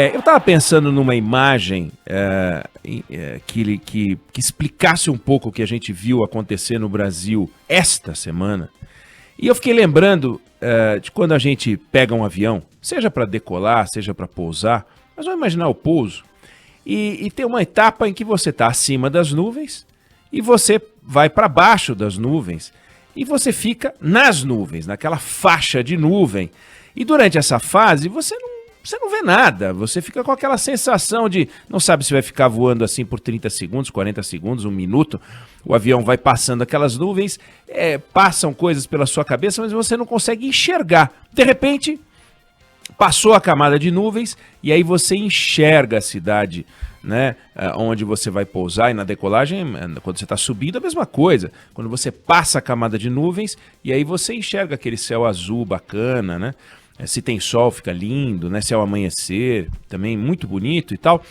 Eu estava pensando numa imagem que explicasse um pouco o que a gente viu acontecer no Brasil esta semana. E eu fiquei lembrando de quando a gente pega um avião, seja para decolar, seja para pousar, mas vamos imaginar o pouso, e tem uma etapa em que você está acima das nuvens e você vai para baixo das nuvens e você fica nas nuvens, naquela faixa de nuvem. E durante essa fase você não vê nada, você fica com aquela sensação de não sabe se vai ficar voando assim por 30 segundos, 40 segundos, um minuto. O avião vai passando aquelas nuvens, passam coisas pela sua cabeça, mas você não consegue enxergar. De repente, passou a camada de nuvens e aí você enxerga a cidade, né, onde você vai pousar. E na decolagem, quando você está subindo, a mesma coisa. Quando você passa a camada de nuvens e aí você enxerga aquele céu azul bacana, né? Se tem sol, fica lindo, né? Se é o amanhecer, também muito bonito e tal.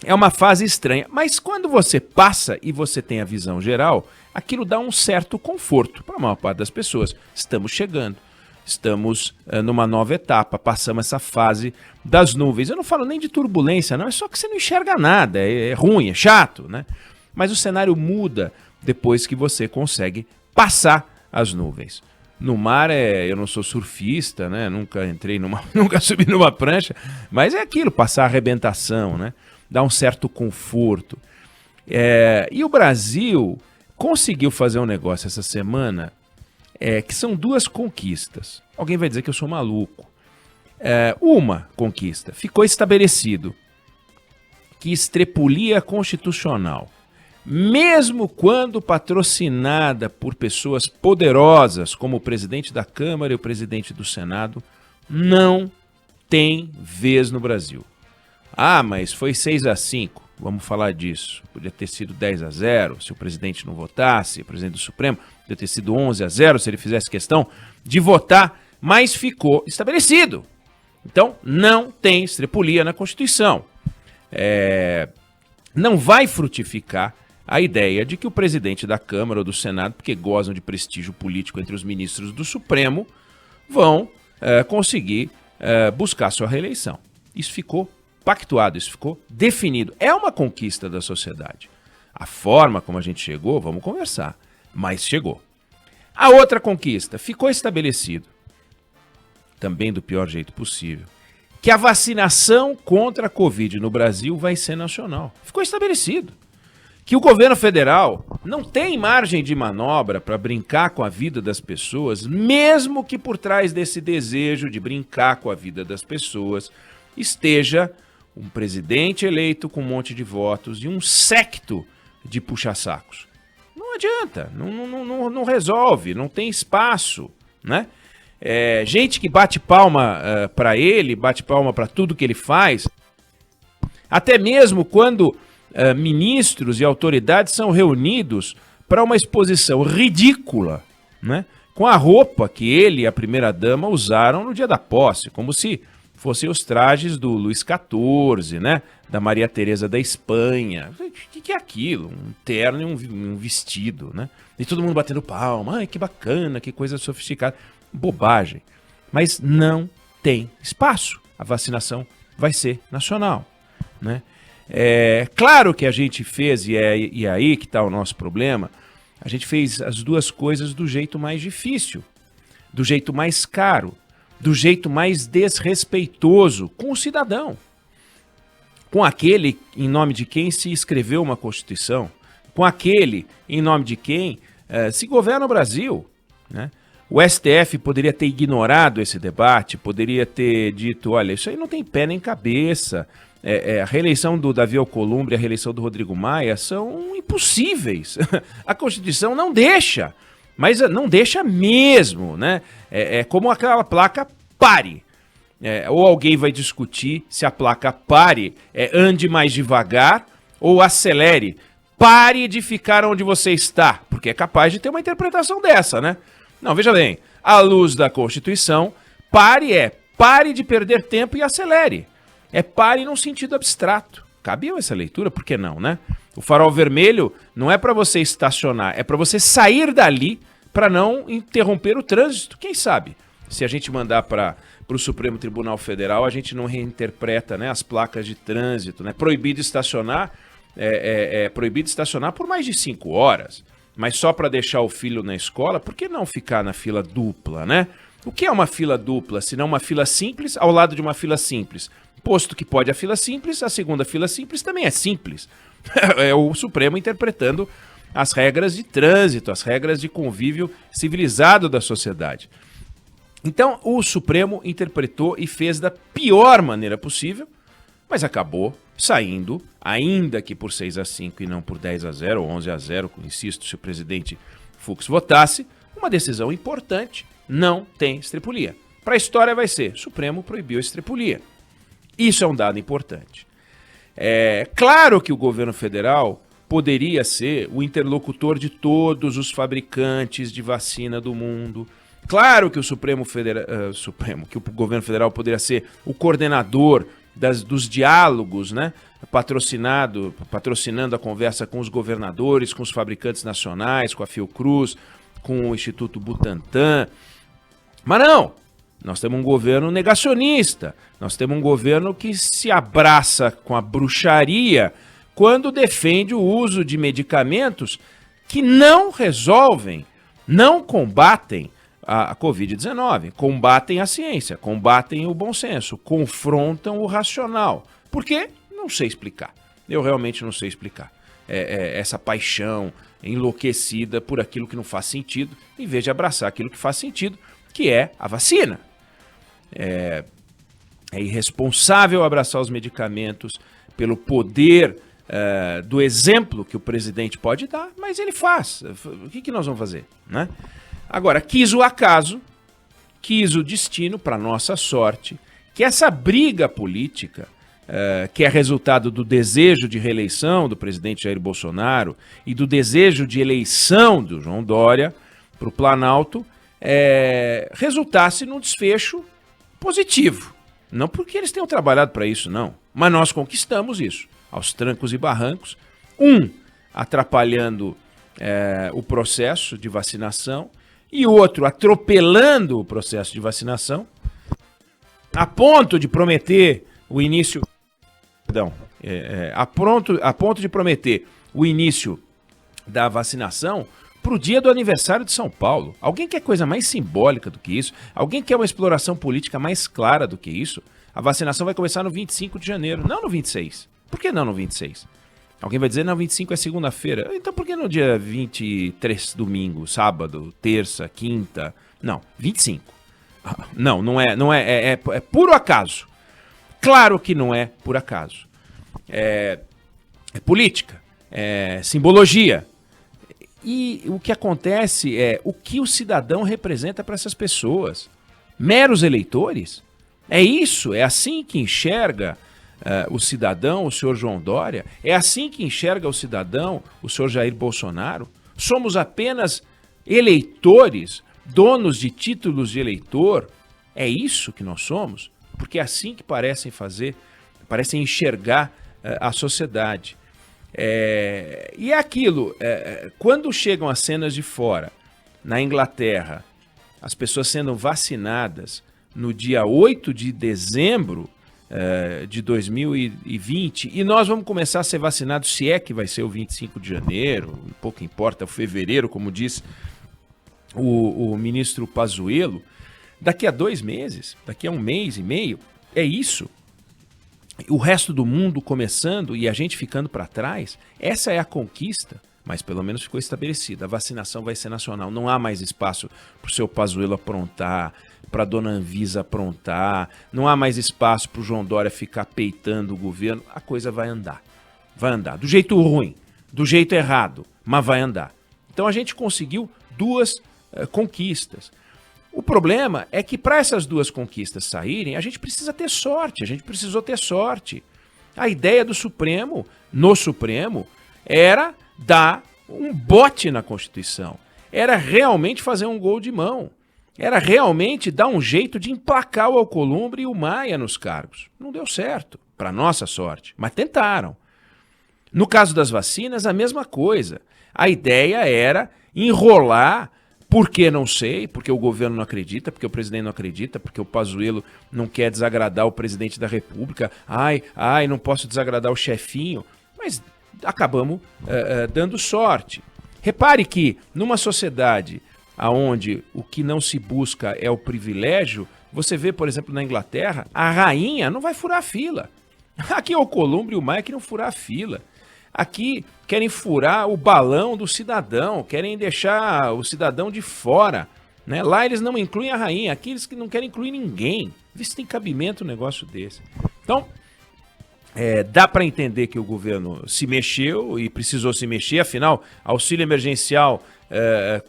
É uma fase estranha, mas quando você passa e você tem a visão geral, aquilo dá um certo conforto para a maior parte das pessoas. Estamos chegando, estamos numa nova etapa, passamos essa fase das nuvens. Eu não falo nem de turbulência, não, é só que você não enxerga nada, é ruim, é chato, né? Mas o cenário muda depois que você consegue passar as nuvens. No mar, eu não sou surfista, né? Nunca nunca subi numa prancha, mas é aquilo, passar a arrebentação, né? Dá um certo conforto. E o Brasil conseguiu fazer um negócio essa semana, que são duas conquistas. Alguém vai dizer que eu sou maluco. Uma conquista, ficou estabelecido que estrepulia constitucional, mesmo quando patrocinada por pessoas poderosas, como o presidente da Câmara e o presidente do Senado, não tem vez no Brasil. Ah, mas foi 6-5, vamos falar disso. Podia ter sido 10-0 se o presidente não votasse, o presidente do Supremo, podia ter sido 11-0 se ele fizesse questão de votar, mas ficou estabelecido. Então, não tem estrepulia na Constituição. Não vai frutificar a ideia de que o presidente da Câmara ou do Senado, porque gozam de prestígio político entre os ministros do Supremo, vão conseguir buscar sua reeleição. Isso ficou pactuado, isso ficou definido. É uma conquista da sociedade. A forma como a gente chegou, vamos conversar, mas chegou. A outra conquista, ficou estabelecido, também do pior jeito possível, que a vacinação contra a Covid no Brasil vai ser nacional. Ficou estabelecido. Que o governo federal não tem margem de manobra para brincar com a vida das pessoas, mesmo que por trás desse desejo de brincar com a vida das pessoas esteja um presidente eleito com um monte de votos e um séquito de puxa-sacos. Não adianta, não resolve, não tem espaço, né? Gente que bate palma para ele, bate palma para tudo que ele faz, até mesmo quando ministros e autoridades são reunidos para uma exposição ridícula, né? Com a roupa que ele e a primeira-dama usaram no dia da posse, como se fossem os trajes do Luís XIV, né? Da Maria Teresa da Espanha. O que é aquilo? Um terno e um vestido, né? E todo mundo batendo palma. Ai, que bacana, que coisa sofisticada. Bobagem. Mas não tem espaço. A vacinação vai ser nacional, né? Claro que a gente fez, e é aí que está o nosso problema, a gente fez as duas coisas do jeito mais difícil, do jeito mais caro, do jeito mais desrespeitoso com o cidadão, com aquele em nome de quem se escreveu uma Constituição, com aquele em nome de quem se governa o Brasil, né? O STF poderia ter ignorado esse debate, poderia ter dito, olha, isso aí não tem pé nem cabeça. A reeleição do Davi Alcolumbre e a reeleição do Rodrigo Maia são impossíveis. A Constituição não deixa, mas não deixa mesmo, né? É como aquela placa pare. Ou alguém vai discutir se a placa pare, ande mais devagar ou acelere. Pare de ficar onde você está, porque é capaz de ter uma interpretação dessa, né? Não, veja bem, à luz da Constituição, pare de perder tempo e acelere. Pare num sentido abstrato. Cabia essa leitura? Por que não, né? O farol vermelho não é para você estacionar, é para você sair dali para não interromper o trânsito. Quem sabe? Se a gente mandar para para o Supremo Tribunal Federal, a gente não reinterpreta, né, as placas de trânsito, né? Proibido estacionar, proibido estacionar por mais de 5 horas, mas só para deixar o filho na escola, por que não ficar na fila dupla, né? O que é uma fila dupla, se não uma fila simples ao lado de uma fila simples? Posto que pode a fila simples, a segunda fila simples também é simples. É o Supremo interpretando as regras de trânsito, as regras de convívio civilizado da sociedade. Então, o Supremo interpretou e fez da pior maneira possível, mas acabou saindo, ainda que por 6-5 e não por 10-0 ou 11-0, insisto, se o presidente Fux votasse, uma decisão importante, não tem estripulia. Para a história vai ser, Supremo proibiu a estripulia. Isso é um dado importante. É claro que o governo federal poderia ser o interlocutor de todos os fabricantes de vacina do mundo. Claro que que o governo federal poderia ser o coordenador dos diálogos, né? Patrocinando a conversa com os governadores, com os fabricantes nacionais, com a Fiocruz, com o Instituto Butantan. Mas não! Nós temos um governo negacionista, nós temos um governo que se abraça com a bruxaria quando defende o uso de medicamentos que não resolvem, não combatem a Covid-19, combatem a ciência, combatem o bom senso, confrontam o racional. Por quê? Não sei explicar. Eu realmente não sei explicar. Essa paixão enlouquecida por aquilo que não faz sentido, em vez de abraçar aquilo que faz sentido, que é a vacina. É irresponsável abraçar os medicamentos pelo poder do exemplo que o presidente pode dar, mas ele faz. O que nós vamos fazer, né? Agora, quis o acaso, quis o destino, para nossa sorte, que essa briga política, que é resultado do desejo de reeleição do presidente Jair Bolsonaro e do desejo de eleição do João Dória para o Planalto, resultasse num desfecho positivo. Não porque eles tenham trabalhado para isso, não. Mas nós conquistamos isso, aos trancos e barrancos. Atrapalhando o processo de vacinação e o outro atropelando o processo de vacinação, a ponto de prometer o início... a ponto de prometer o início da vacinação para o dia do aniversário de São Paulo. Alguém quer coisa mais simbólica do que isso? Alguém quer uma exploração política mais clara do que isso? A vacinação vai começar no 25 de janeiro, não no 26. Por que não no 26? Alguém vai dizer, não, 25 é segunda-feira. Então por que no dia 23, domingo, sábado, terça, quinta? Não, 25. Não é puro acaso. Claro que não é por acaso. É política, é simbologia. E o que acontece é o que o cidadão representa para essas pessoas. Meros eleitores? É isso, é assim que enxerga o cidadão, o senhor João Dória? É assim que enxerga o cidadão, o senhor Jair Bolsonaro? Somos apenas eleitores, donos de títulos de eleitor? É isso que nós somos? Porque é assim que parecem enxergar a sociedade. E é aquilo, quando chegam as cenas de fora, na Inglaterra, as pessoas sendo vacinadas no dia 8 de dezembro de 2020, e nós vamos começar a ser vacinados, se é que vai ser o 25 de janeiro, pouco importa, o fevereiro, como diz o ministro Pazuello, daqui a 2 meses, daqui a 1 mês e meio, é isso. O resto do mundo começando e a gente ficando para trás, essa é a conquista, mas pelo menos ficou estabelecida. A vacinação vai ser nacional, não há mais espaço para o seu Pazuello aprontar, para a dona Anvisa aprontar, não há mais espaço para o João Dória ficar peitando o governo. A coisa vai andar, do jeito ruim, do jeito errado, mas vai andar. Então a gente conseguiu 2 conquistas. O problema é que para essas 2 conquistas saírem, a gente precisa ter sorte, a gente precisou ter sorte. A ideia do Supremo, no Supremo, era dar um bote na Constituição, era realmente fazer um gol de mão, era realmente dar um jeito de emplacar o Alcolumbre e o Maia nos cargos. Não deu certo, para nossa sorte, mas tentaram. No caso das vacinas, a mesma coisa. A ideia era enrolar Por que não sei? Porque o governo não acredita, porque o presidente não acredita, porque o Pazuello não quer desagradar o presidente da República. Ai, não posso desagradar o chefinho. Mas acabamos dando sorte. Repare que numa sociedade onde o que não se busca é o privilégio, você vê, por exemplo, na Inglaterra, a rainha não vai furar a fila. Aqui é o Columbre e o Maia que não furar a fila. Aqui querem furar o balão do cidadão, querem deixar o cidadão de fora. Né? Lá eles não incluem a rainha, aqui eles não querem incluir ninguém. Vê se tem cabimento um negócio desse. Então, dá para entender que o governo se mexeu e precisou se mexer, afinal, auxílio emergencial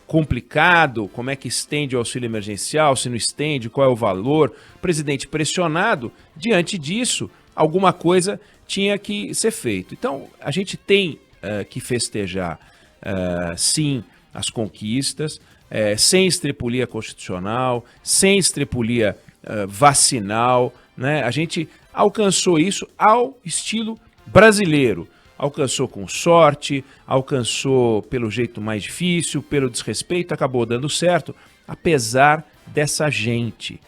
complicado, como é que estende o auxílio emergencial, se não estende, qual é o valor, presidente pressionado, diante disso, alguma coisa tinha que ser feito. Então, a gente tem que festejar, sim, as conquistas, sem estrepulia constitucional, sem estrepulia vacinal, né? A gente alcançou isso ao estilo brasileiro. Alcançou com sorte, alcançou pelo jeito mais difícil, pelo desrespeito, acabou dando certo, apesar dessa gente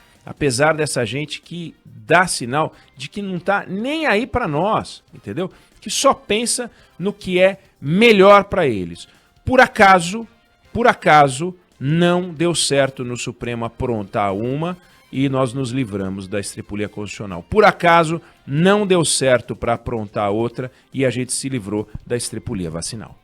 que dá sinal de que não está nem aí para nós, entendeu? Que só pensa no que é melhor para eles. Por acaso, não deu certo no Supremo aprontar uma e nós nos livramos da estrepulia constitucional. Por acaso, não deu certo para aprontar outra e a gente se livrou da estrepulia vacinal.